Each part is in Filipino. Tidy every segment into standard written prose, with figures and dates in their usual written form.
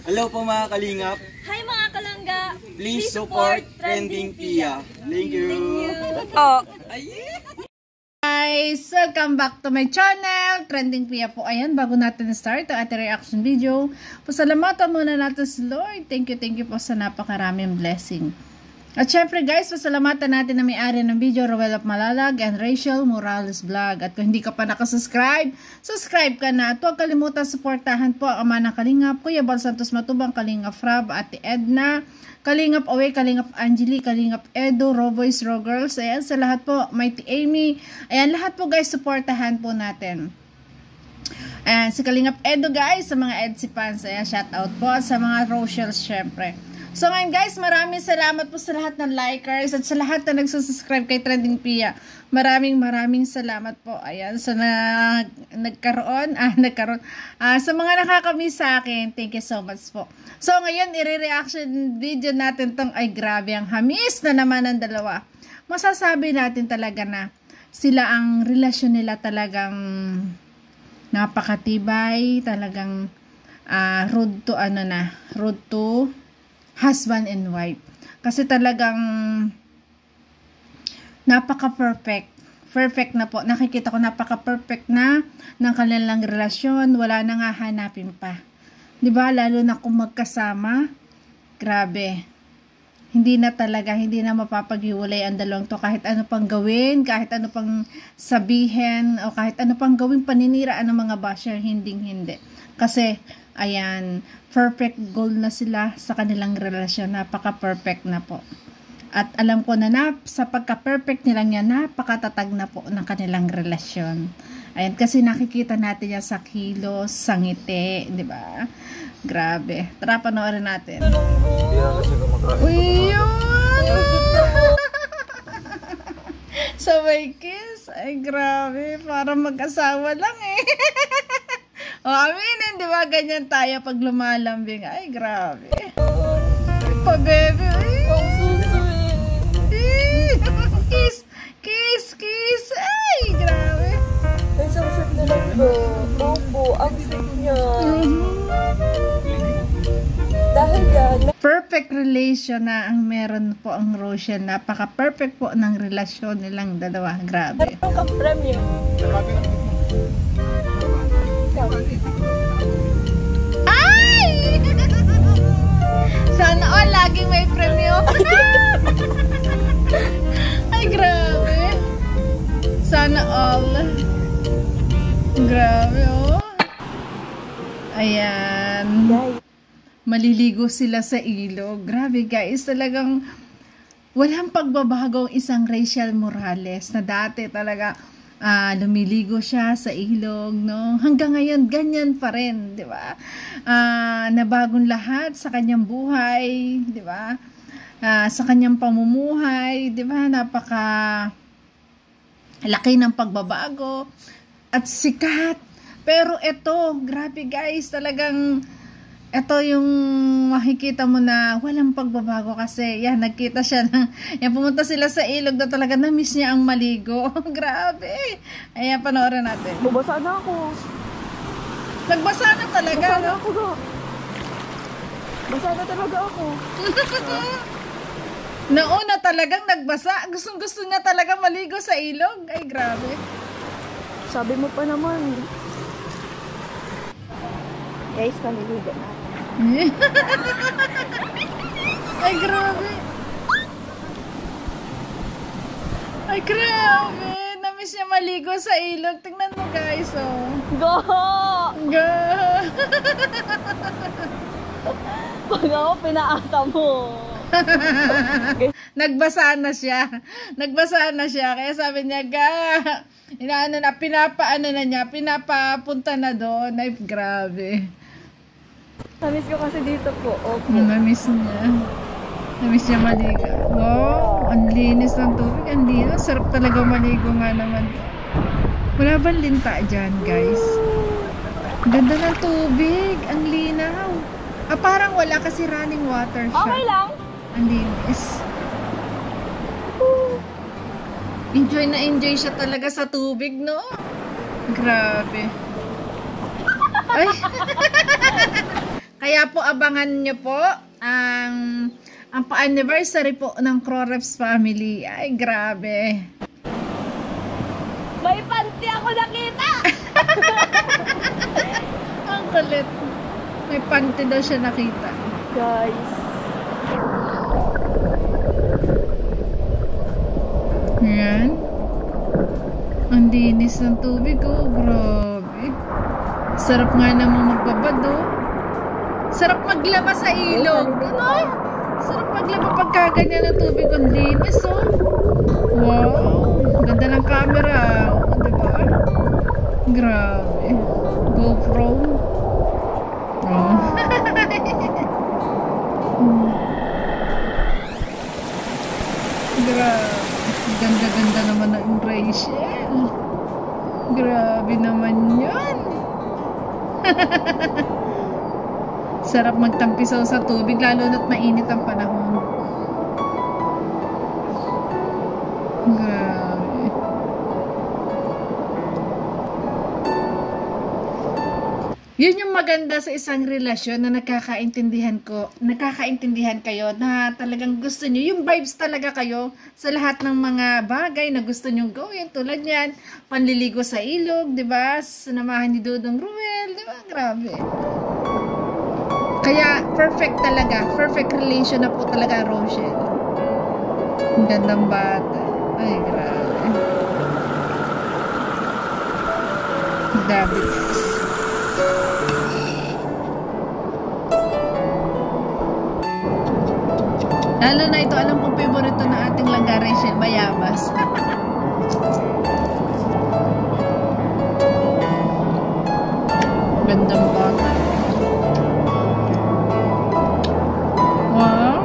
Hello po mga kalingap. Hi mga kalangga. Please support Trending Pia. Thank you. Oh. Guys, welcome back to my channel, Trending Pia po. Ayan, bago natin start ang ating reaction video, pasalamatan muna natin si Lord. Thank you po sa napakaraming blessing. At syempre guys, pasalamatan natin na may-ari ng video, Roel of Malalag and Rachel Morales Vlog. At kung hindi ka pa nakasubscribe, subscribe ka na. At huwag kalimutan supportahan po ang ama ng Kalingap, Kuya Bal Santos Matubang, Kalingap Frab, Ate Edna, Kalingap Away, Kalingap Angeli, Kalingap Edo, Roboys, Rogirls. Ayan, sa lahat po, Mighty Amy. Ayan, lahat po guys, supportahan po natin. Ayan, si Kalingap Edo guys, sa mga Edsi fans. Ayan, shout out po sa mga Rochelles syempre. So ngayon guys, maraming salamat po sa lahat ng likers at sa lahat na nagsusubscribe kay Trending Pia. Maraming salamat po. Ayan, sa nagkaroon, sa mga nakakamiss sa akin, thank you so much po. So ngayon, i-reaction video natin tong, ay grabe, ang hamis na naman ng dalawa. Masasabi natin talaga na sila, ang relasyon nila talagang napakatibay, talagang road to husband and wife. Kasi talagang napaka-perfect. Perfect na po. Nakikita ko napaka-perfect na ng kanilang relasyon. Wala nang hahanapin pa. 'Di ba? Lalo na kung magkasama. Grabe. Hindi na mapapaghiwalay ang dalawang to. Kahit ano pang gawin, kahit ano pang sabihin, o kahit ano pang gawin paniniraan ng mga basher, hindi. Kasi ayan, perfect goal na sila sa kanilang relasyon. Napaka-perfect na po. At alam ko na sa pagka-perfect nilang yan, napakatatag na po ng kanilang relasyon. Ayan, kasi nakikita natin yan sa kilos, sa ngiti, di ba? Grabe. Tara, panoorin natin. Uy, yun! So, may kiss. Ay, grabe. Parang mag-asawa lang eh. O, aminin, di ba? Ganyan tayo pag lumalambing. Ay, grabe. Pa, baby. Kiss. Ay, grabe. Ay, isang shot na lang po. Opo, ang sweet niya. Dahil yan. Perfect relation na ang meron po ang Rochelle. Napaka-perfect po ng relasyon nilang dalawa. Grabe. Ano ka premium? Ay! Sana all laging may premyo. Ay, grabe. Sana all. Grabe, oh. Ayan. Maliligo sila sa ilog. Grabe, guys. Talagang walang pagbabago ang isang Rachel Morales na dati talaga lumiligo siya sa ilog, no? Hanggang ngayon, ganyan pa rin, di ba? Nabagong lahat sa kanyang buhay, di ba? Sa kanyang pamumuhay, di ba? Napaka laki ng pagbabago at sikat. Pero ito, grabe guys, talagang ito yung makikita mo na walang pagbabago kasi yan, nagkita siya ng, yan, pumunta sila sa ilog na talaga na-miss niya ang maligo. Grabe. Ayan, panoorin natin. Bubasa na ako. Nagbasa na talaga, Basa na no? ako, ga. Basa na talaga ako. Nauna talagang nagbasa. Gustong-gusto niya talaga maligo sa ilog. Ay, grabe. Sabi mo pa naman. Guys, maliligo na. Ay, grabe. Ay, grabe. Namiss niya maligo sa ilog. Tingnan mo guys, oh. Go! Go! Pag ako, pinaasa mo. Nagbasa na siya. Kaya sabi niya, pinapapunta na doon. Ay, grabe. Namiss ko kasi dito po. Okay. Namiss niya maligo. Wow, ang linis ng tubig. Ang linis. Sarap talaga maligo nga naman. Wala bang linta dyan, guys? Ganda ng tubig. Ang linaw. Parang wala kasi running water siya. Okay lang. Ang linis. Enjoy na enjoy siya talaga sa tubig, no? Grabe. Ay. Kaya po abangan nyo po ang pa-anniversary po ng Croreps family. Ay, grabe. May panty ako nakita! Ang kulit. May panty daw siya nakita. Guys. Yan. Ang dinis ng tubig, oh. Grabe. Sarap nga naman magbabado. Sarap maglaba sa ilog. Ano? Sarap maglaba pagka ganyan ng tubig. Ang linis, oh. Wow. Ganda ng camera. Oh, diba? Grabe. GoPro. Oh. Grabe. Ganda-ganda naman ng Rachel. Grabe naman yun. Sarap magtampisaw sa tubig, lalo na't mainit ang panahon. Grabe. Yun yung maganda sa isang relasyon na nakakaintindihan kayo na talagang gusto nyo, yung vibes talaga kayo sa lahat ng mga bagay na gusto nyo gawin. Tulad yan, panliligo sa ilog, diba? Sinamahan ni Dudong Ruel, diba? Grabe. Kaya, perfect talaga. Perfect relation na po talaga, Rochelle. Ang gandang bata. Ay, grabe. Grabe, guys. Lalo na ito, alam kong favorito na ating langga, Rachel, bayabas. Gandang bata. Wow.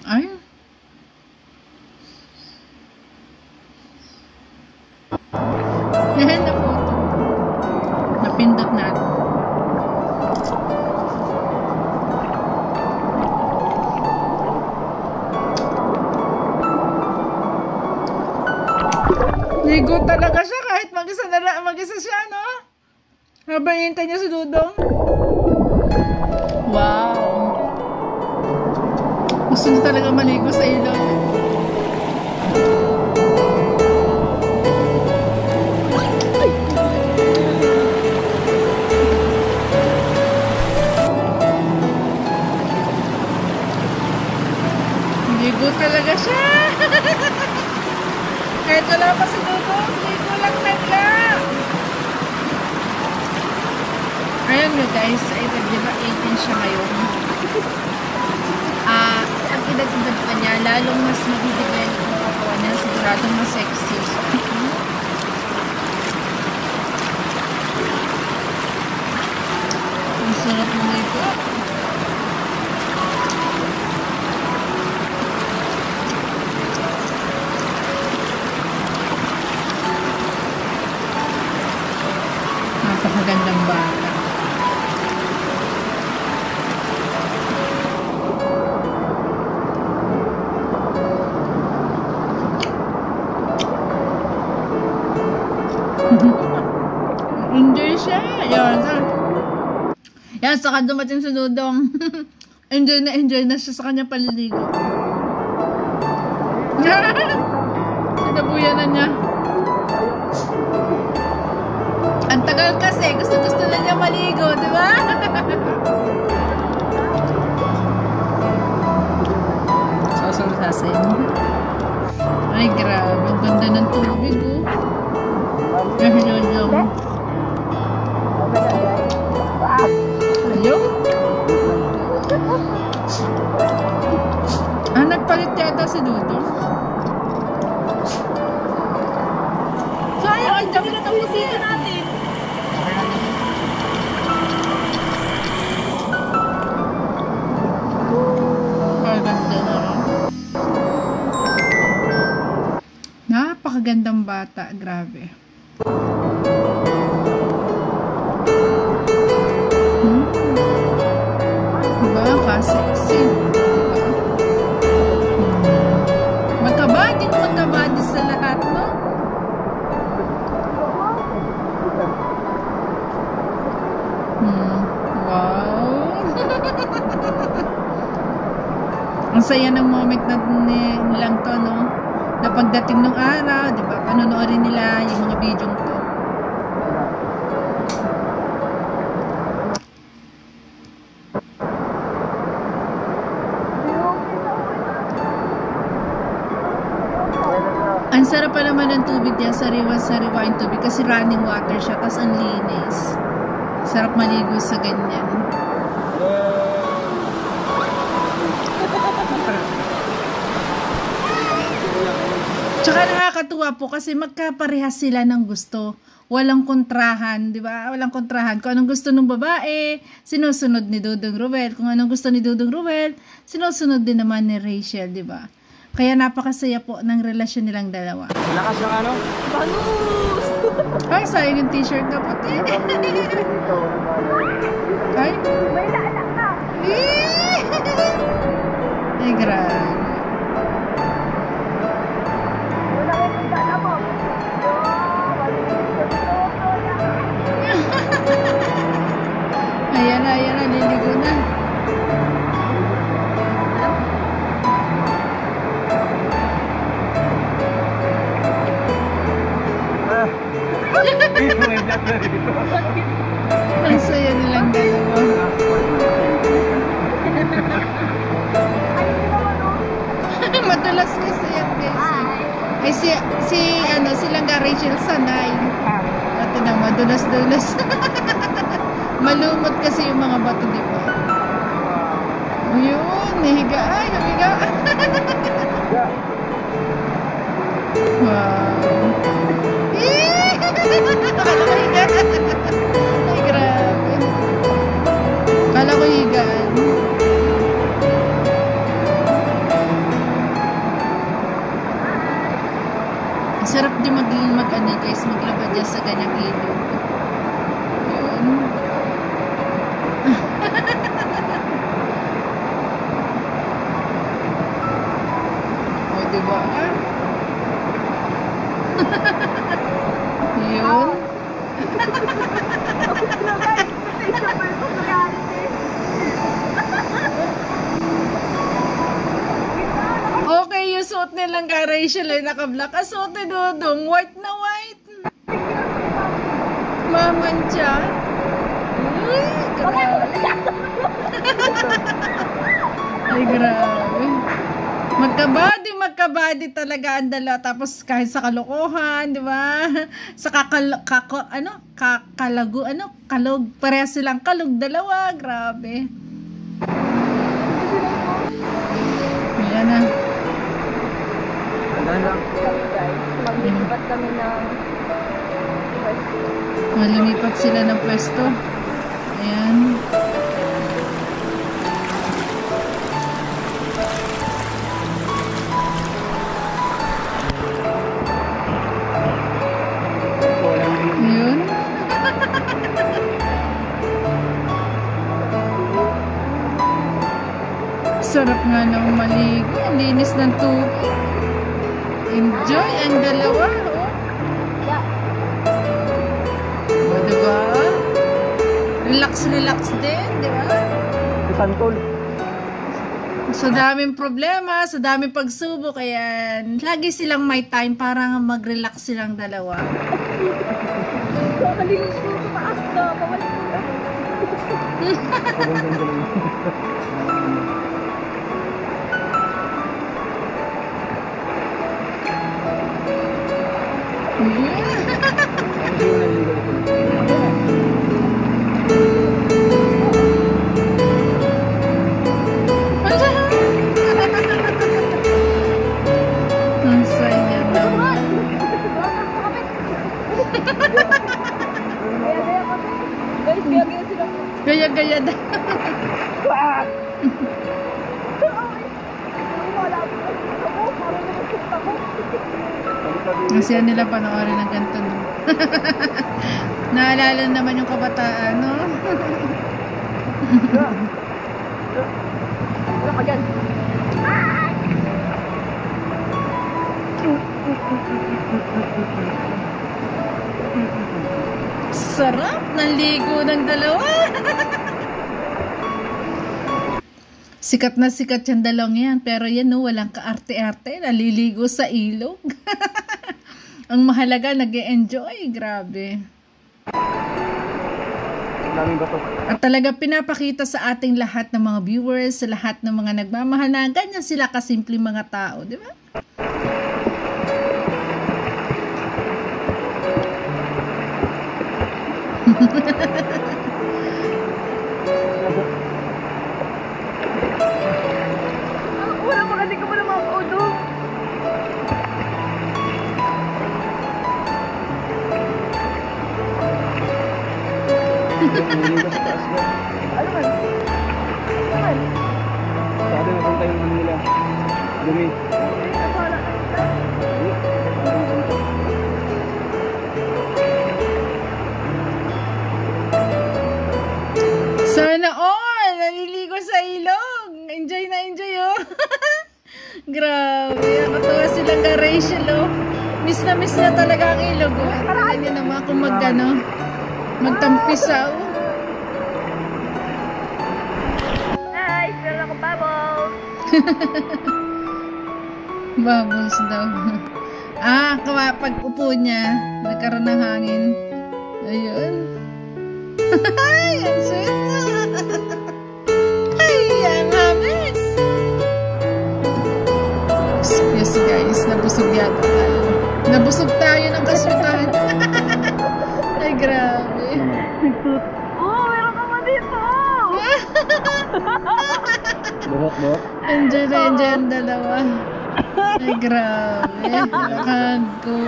Ay. Yan na po. Napindot natin. Ligo talaga siya kahit mag-isa siya, no? Habang hintay niya si Dudong. Wow. Gusto niya talaga maligo sa ilog. Ligo talaga siya. Kahit wala pa si Dudong, ligo lang talaga. Ayun nga guys, diba 18 siya ngayon. Ang edad-edad pa niya, lalong mas magdidevelop ang katawan niya, siguradong mas sexy. Ang sarap mo ito. Napakagandang bata. Enjoy siya. Yan, saka dumating si Dudong. enjoy na siya sa kanya paliligo. Sinabuyan na niya. Ang tagal kasi, gusto na niya maligo, di ba? Sasayin. Ay, grabe. Ang ganda ng tubig, oh. Ay, Dudong. Ayun. Nagpalit yata si Dudong. Sayang, ang dami na tapusin natin. Napakagandang bata, grabe. Diba? Ka-sexy. Diba? Ang saya ng moment na nilang to, no? Na pagdating ng araw, di ba? Panonoodin nila yung mga video to. Ang sarap pa naman ng tubig niya, sariwa-sariwa yung tubig kasi running water siya, tas ang linis. Sarap maligo sa ganyan. Tsaka nakakatuwa po kasi magkaparehas sila ng gusto. Walang kontrahan, di ba? Walang kontrahan. Kung anong gusto ng babae, sinusunod ni Dudong Ruel. Kung anong gusto ni Dudong Ruel, sinusunod din naman ni Rachel, di ba? Kaya napakasaya po ng relasyon nilang dalawa. Lakas ng ano? Bangus! Ay, sayang yung t-shirt na puti. Ay. May naanak na! Ay, grabe. Wala kayo yung dala mo. Ayan na, liligo na. Ang saya nilang dalawa. Madulas kasi yan guys. Ay silang Rachel sanay. Ito na, madulas-dulas. Malumot kasi yung mga bato, di ba? Yun, nahiga. Ay, nahiga. Wow. Kala ko higaan. Ay, grabe. Kala ko higaan. Sarap din mag-ano guys, maglabad dyan sa ganyang ilog. Yun. O, diba? Yun. Okay, yung suot nilang ka Rachel ay naka-black. Ang suot ni Dudong, white na white. Mamantya. Uy, grabe. Ay, grabe. Magkabady talaga ang dalawa. Tapos kahit sa kalokohan, di ba? Sa kalog. Parehas silang kalog dalawa. Grabe. Ayan na. Guys, maglilipat kami ng Lumipat sila ng pwesto. Ayan. Yun. Sarap nga nang maligo. Ang linis ng tubig. Enjoy ang dalawa. O, diba? Relax din, diba? Santol. Sa daming problema, sa daming pagsubok, kaya lagi silang may time para mag-relax silang dalawa. Pamalinis ko sa taas na. Pamalinis ko. Ang saya naman. Guys, gaya-gaya sila. Gaya-gaya na. Kasi nila panoorin ng ganito, no? Naalala naman yung kabataan, no? Wala ka dyan. Sarap ng ligo ng dalawa. Sikat na sikat yung dalawang yan. Pero yan, no, walang kaarte-arte. Naliligo sa ilog. Ang mahalaga, nag-e-enjoy. Grabe. At talaga pinapakita sa ating lahat ng mga viewers, sa lahat ng mga nagmamahal na ganyan sila kasimpleng mga tao. Di ba? Wala maganda ka pala mga paudo. Ano man? Ano man? Sabi na kung tayo ng nila. Dumi. Sana all! Naliligo sa ilog! Enjoy na enjoy, oh! Grabe, nakatawa silang ka Rachel, oh! Miss na talaga ang ilog, oh! Tingnan niyo naman kung magtampisaw. Hi! Meron akong bubbles! Bubbles daw. Pag upo niya, nagkaroon ng hangin. Ayun. Ay, ang sweet na. Ay, ang hamis. Excuse guys, nabusog yata tayo. Nabusog tayo ng kaswitahan. Ay, grabe. Oh, meron ka ba dito? Buhok. Enjoy na enjoy ang dalawa. Ay, grabe.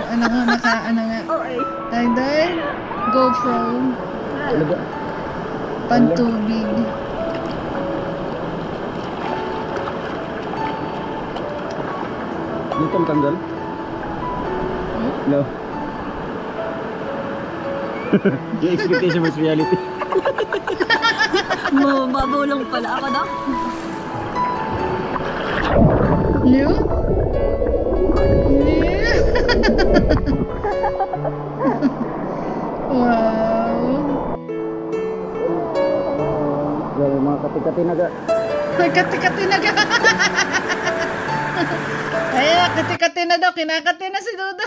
Ano nga. Tay, GoPro. Pantubig. Dito ang tanggal? No. Yung expectation versus reality. Mabulong pala ako, Dok. Yun? Wow. Grabe, mga kati-kati naga. Ay, kati-kati na ka. Ay, kati-kati na daw. Kinakati na si Dodo.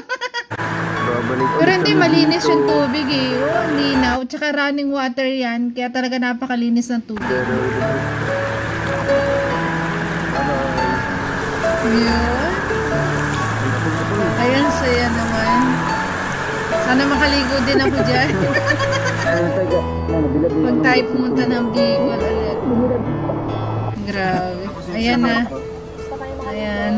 Pero hindi malinis yung tubig eh. Oh, linaw. Tsaka running water yan. Kaya talaga napakalinis ng tubig. Yun. Ayan, saya naman. Sana makaligo din ako dyan. Pag tayo pumunta ng Bicol ulit. Grabe. Ayan na. Ayan.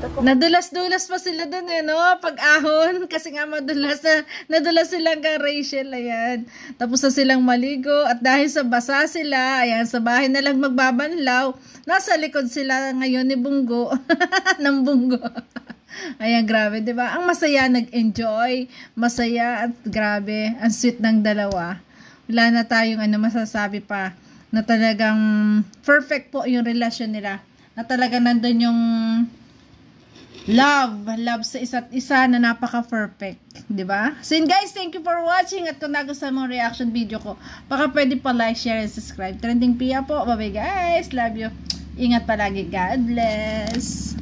Nadulas-dulas pa sila dun eh, no? Pag-ahon. Kasi nga nadulas silang ka Rachel. Ayan. Tapos na silang maligo. At dahil sa basa sila, ayan, sa bahay na lang magbabanlaw. Nasa likod sila ngayon ni Bungo. ng Bungo. Ayan, grabe, di ba? Ang masaya, nag-enjoy. Masaya at grabe. Ang sweet ng dalawa. Wala na tayong masasabi pa. Na talagang perfect po yung relasyon nila. Na talagang nandun yung love sa isa't isa na napaka-perfect, 'di ba? So yun guys, thank you for watching at kung nagustuhan mo ang reaction video ko, baka pwede pa like, share, and subscribe. Trending Pia po. Bye-bye guys. Love you. Ingat palagi. God bless.